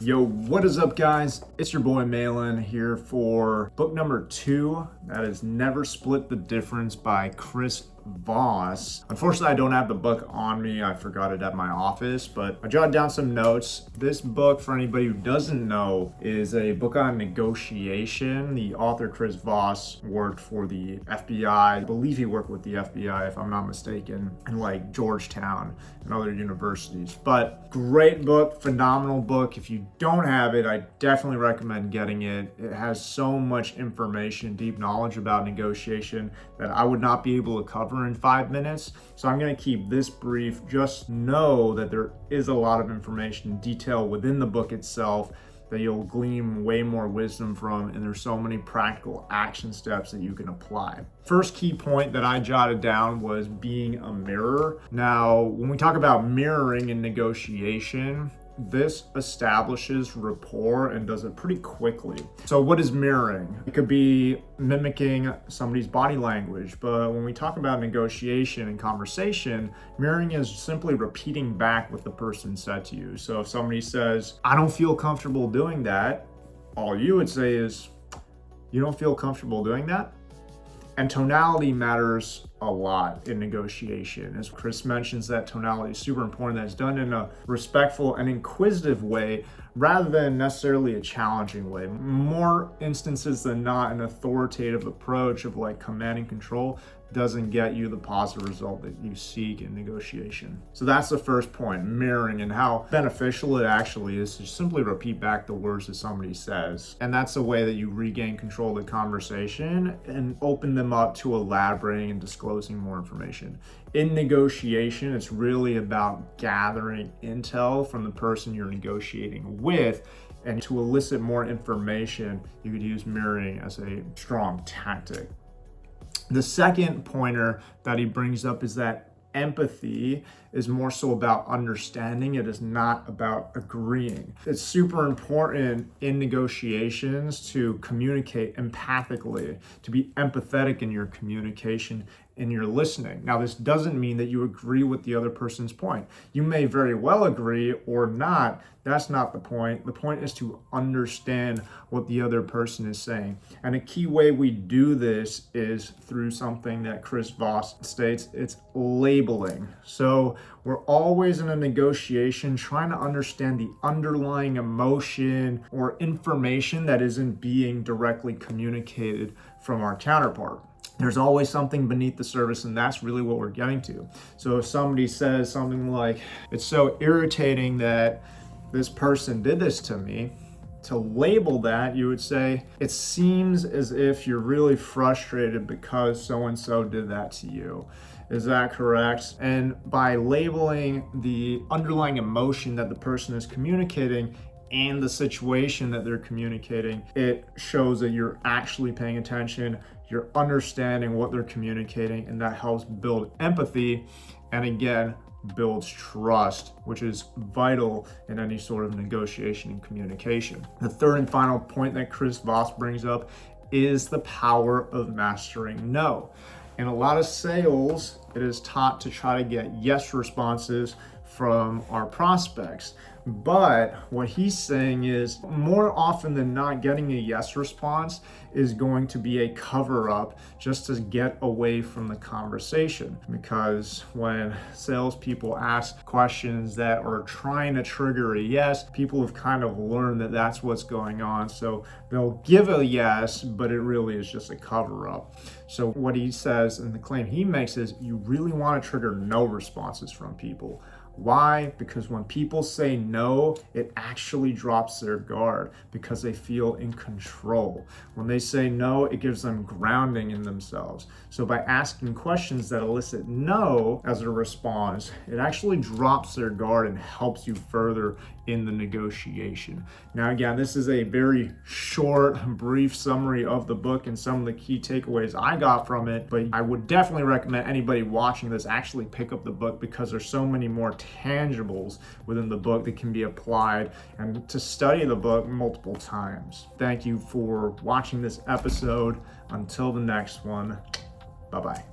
Yo, what is up, guys? It's your boy Malin here for book number 2. That is Never Split the Difference by Chris Voss. Unfortunately, I don't have the book on me. I forgot it at my office, but I jotted down some notes. This book, for anybody who doesn't know, is a book on negotiation. The author, Chris Voss, worked for the FBI. I believe he worked with the FBI, if I'm not mistaken, in like Georgetown and other universities. But great book, phenomenal book. If you don't have it, I definitely recommend getting it. It has so much information, deep knowledge about negotiation that I would not be able to cover in 5 minutes. So I'm going to keep this brief. Just know that there is a lot of information, detail within the book itself that you'll glean way more wisdom from, and there's so many practical action steps that you can apply. First key point that I jotted down was being a mirror. Now, when we talk about mirroring in negotiation, this establishes rapport and does it pretty quickly. So what is mirroring? It could be mimicking somebody's body language, but when we talk about negotiation and conversation, mirroring is simply repeating back what the person said to you. So if somebody says, "I don't feel comfortable doing that," all you would say is, "You don't feel comfortable doing that?" And tonality matters a lot in negotiation. As Chris mentions, that tonality is super important, that it's done in a respectful and inquisitive way rather than necessarily a challenging way. More instances than not, an authoritative approach of like command and control doesn't get you the positive result that you seek in negotiation. So that's the first point, mirroring, and how beneficial it actually is to simply repeat back the words that somebody says. And that's the way that you regain control of the conversation and open them up to elaborating and disclosing more information. In negotiation, it's really about gathering intel from the person you're negotiating with. And to elicit more information, you could use mirroring as a strong tactic. The second pointer that he brings up is that empathy is more so about understanding. It is not about agreeing. It's super important in negotiations to communicate empathically, to be empathetic in your communication and your listening. Now, this doesn't mean that you agree with the other person's point. You may very well agree or not. That's not the point. The point is to understand what the other person is saying. And a key way we do this is through something that Chris Voss states. It's labeling. So we're always in a negotiation trying to understand the underlying emotion or information that isn't being directly communicated from our counterpart. There's always something beneath the surface, and that's really what we're getting to. So if somebody says something like, "It's so irritating that this person did this to me," to label that, you would say, "It seems as if you're really frustrated because so-and-so did that to you." Is that correct? And by labeling the underlying emotion that the person is communicating and the situation that they're communicating, it shows that you're actually paying attention, you're understanding what they're communicating, and that helps build empathy, and again, builds trust, which is vital in any sort of negotiation and communication. The third and final point that Chris Voss brings up is the power of mastering no. In a lot of sales, it is taught to try to get yes responses from our prospects. But what he's saying is more often than not, getting a yes response is going to be a cover up just to get away from the conversation. Because when salespeople ask questions that are trying to trigger a yes, people have kind of learned that that's what's going on. So they'll give a yes, but it really is just a cover up. So what he says and the claim he makes is you really want to trigger no responses from people. Why? Because when people say no, it actually drops their guard because they feel in control. When they say no, it gives them grounding in themselves. So by asking questions that elicit no as a response, it actually drops their guard and helps you further in the negotiation. Now, again, this is a very short, brief summary of the book and some of the key takeaways I got from it, but I would definitely recommend anybody watching this actually pick up the book because there's so many more tangibles within the book that can be applied, and to study the book multiple times. Thank you for watching this episode. Until the next one, bye-bye.